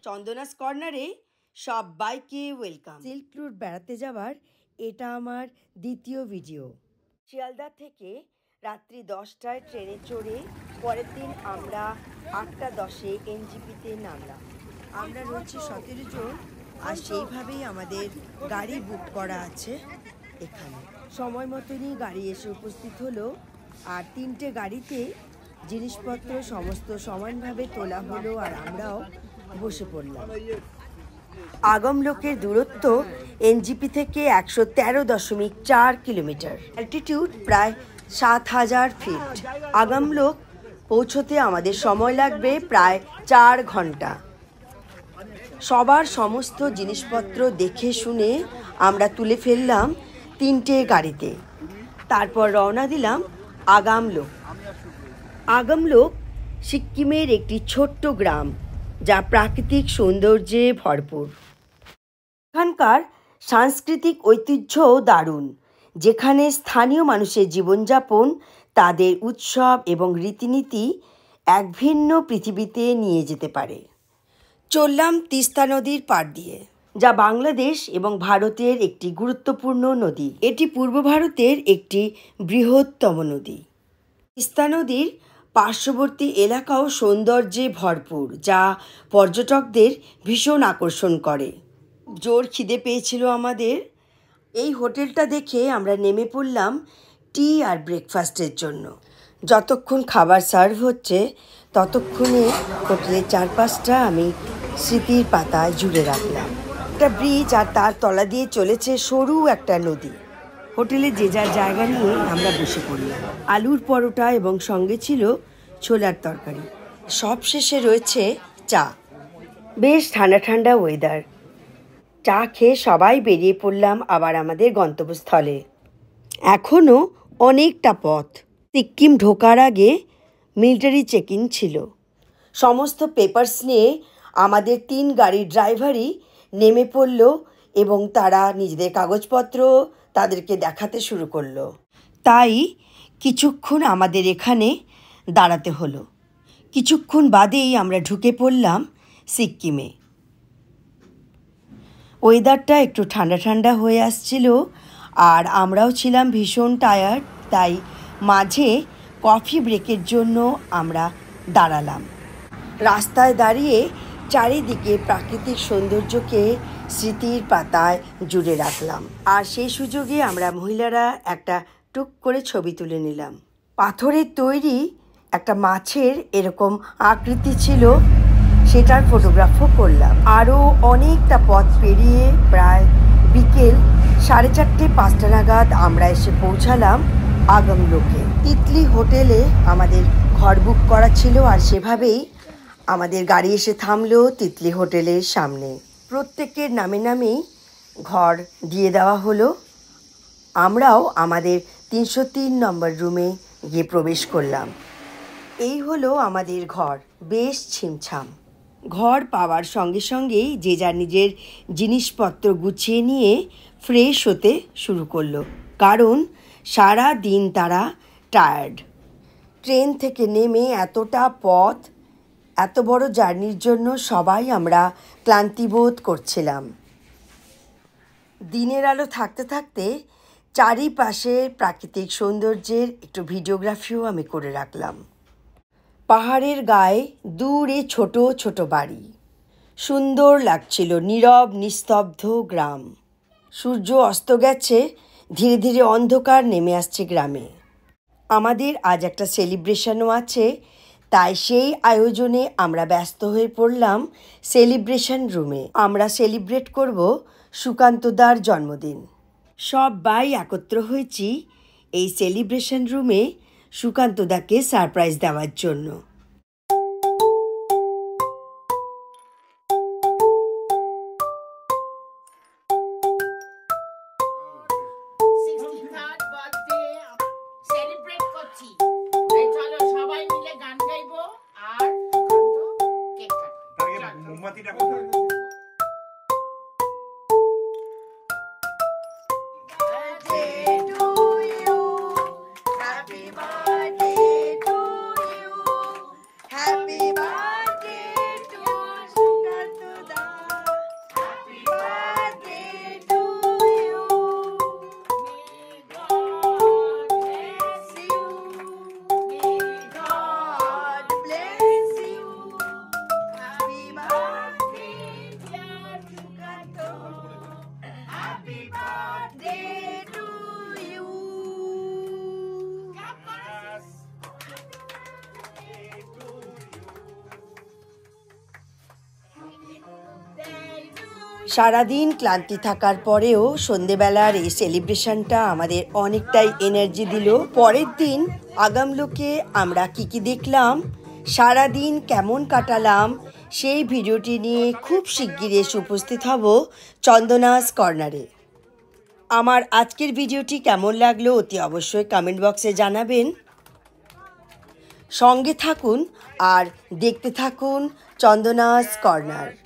চন্দনাস কর্নারে সবাইকে welcome. Silk route বেড়াতে যাওয়ার এটা আমার দ্বিতীয় ভিডিও। শিয়ালদা থেকে রাত্রি 10টায় ট্রেনে চড়ে পরের দিন আমরা 8টা 10-এ এনজিপিতে নামলাম। আমরা রয়েছি 17 জন, আর সেইভাবেই আমাদের গাড়ি বুক করা আছে এখানে। সময় মতনই গাড়ি এসে উপস্থিত হলো, আর 3টে গাড়িতে জিনিসপত্র সমস্ত সমানভাবে তোলা হলো, আর আমরাও বসে পড়লাম। আগমলোকের দূরত্ব এনজিপি থেকে 113.4 কিলোমিটার, অ্যালটিটিউড প্রায় 7000 ফিট। আগমলোক পৌঁছতে আমাদের সময় লাগবে প্রায় 4 ঘন্টা। সবার সমস্ত জিনিসপত্র দেখে শুনে আমরা তুলে ফেললাম 3টে গাড়িতে। তারপর রওনা দিলাম আগামলোক। আগমলোক সিক্কিমের একটি ছোট্ট গ্রাম, যা প্রাকৃতিক সৌন্দর্যে ভরপুর। এখানকার সাংস্কৃতিক ঐতিহ্যও দারুণ, যেখানে স্থানীয় মানুষের জীবনযাপন, তাদের উৎসব এবং রীতিনীতি এক ভিন্ন পৃথিবীতে নিয়ে যেতে পারে। চললাম তিস্তা নদীর পাড় দিয়ে, যা বাংলাদেশ এবং ভারতের একটি গুরুত্বপূর্ণ নদী। এটি পূর্ব ভারতের একটি বৃহত্তম নদী। তিস্তা নদীর পার্শ্ববর্তী এলাকাও সৌন্দর্যে ভরপুর, যা পর্যটকদের ভীষণ আকর্ষণ করে। জোর খিদে পেয়েছিল আমাদের। এই হোটেলটা দেখে আমরা নেমে পড়লাম টি আর ব্রেকফাস্টের জন্য। যতক্ষণ খাবার সার্ভ হচ্ছে ততক্ষণে হোটেলের চারপাশটা আমি স্মৃতির পাতায় জুড়ে রাখলাম। একটা ব্রিজ, আর তার তলা দিয়ে চলেছে সরু একটা নদী। হোটেলে যে যার জায়গা নিয়ে আমরা বসে পড়লাম। আলুর পরোটা এবং সঙ্গে ছিল ছোলার তরকারি। সব শেষে রয়েছে চা। বেশ ঠান্ডা ঠান্ডা ওয়েদার। চা খেয়ে সবাই বেরিয়ে পড়লাম আবার আমাদের গন্তব্যস্থলে। এখনও অনেকটা পথ। সিক্কিম ঢোকার আগে মিলিটারি চেকিং ছিল। সমস্ত পেপারস নিয়ে আমাদের 3 গাড়ির ড্রাইভারই নেমে পড়ল এবং তারা নিজেদের কাগজপত্র তাদেরকে দেখাতে শুরু করলো। তাই কিছুক্ষণ আমাদের এখানে দাঁড়াতে হলো। কিছুক্ষণ বাদেই আমরা ঢুকে পড়লাম সিক্কিমে। ওয়েদারটা একটু ঠান্ডা ঠান্ডা হয়ে আসছিল, আর আমরাও ছিলাম ভীষণ টায়ার্ড। তাই মাঝে কফি ব্রেকের জন্য আমরা দাঁড়ালাম। রাস্তায় দাঁড়িয়ে চারিদিকে প্রাকৃতিক সৌন্দর্যকে স্মৃতির পাতায় জুড়ে রাখলাম, আর সেই সুযোগে আমরা মহিলারা একটা টুক করে ছবি তুলে নিলাম। পাথরের তৈরি একটা মাছের এরকম আকৃতি ছিল, সেটার ফটোগ্রাফও করলাম। আরও অনেকটা পথ পেরিয়ে প্রায় বিকেল 4:30-5টা নাগাদ আমরা এসে পৌঁছালাম আগমলোকে। তিতলি হোটেলে আমাদের ঘর বুক করা ছিল, আর সেভাবেই আমাদের গাড়ি এসে থামলো তিতলি হোটেলের সামনে। প্রত্যেকের নামে নামেই ঘর দিয়ে দেওয়া হলো। আমরাও আমাদের 303 নম্বর রুমে গিয়ে প্রবেশ করলাম। এই হলো আমাদের ঘর, বেশ ছিমছাম। ঘর পাওয়ার সঙ্গে সঙ্গেই যে যার নিজের জিনিসপত্র গুছিয়ে নিয়ে ফ্রেশ হতে শুরু করলো, কারণ সারা দিন তারা টায়ার্ড। ট্রেন থেকে নেমে এতটা পথ, এত বড় জার্নির জন্য সবাই আমরা ক্লান্তিবোধ করছিলাম। দিনের আলো থাকতে থাকতে চারিপাশে প্রাকৃতিক সৌন্দর্যের একটু ভিডিওগ্রাফিও আমি করে রাখলাম। পাহাড়ের গায়ে দূরে ছোট ছোট বাড়ি, সুন্দর লাগছিল। নীরব নিস্তব্ধ গ্রাম। সূর্য অস্ত গেছে, ধীরে ধীরে অন্ধকার নেমে আসছে গ্রামে। আমাদের আজ একটা সেলিব্রেশনও আছে, তাই সেই আয়োজনে আমরা ব্যস্ত হয়ে পড়লাম সেলিব্রেশন রুমে। আমরা সেলিব্রেট করব সুকান্তদার জন্মদিন। সবাই একত্র হয়েছি এই সেলিব্রেশন রুমে সুকান্তদাকে সারপ্রাইজ দেওয়ার জন্য। সারাদিন ক্লান্তি থাকার পরেও সন্ধেবেলার এই সেলিব্রেশনটা আমাদের অনেকটাই এনার্জি দিল। পরের দিন আগামলোকে আমরা কি দেখলাম, সারাদিন কেমন কাটালাম, সেই ভিডিওটি নিয়ে খুব শিগগিরই এসে উপস্থিত হব চন্দনাস কর্নারে। আমার আজকের ভিডিওটি কেমন লাগলো অতি অবশ্যই কমেন্ট বক্সে জানাবেন। সঙ্গে থাকুন আর দেখতে থাকুন চন্দনাস কর্নার।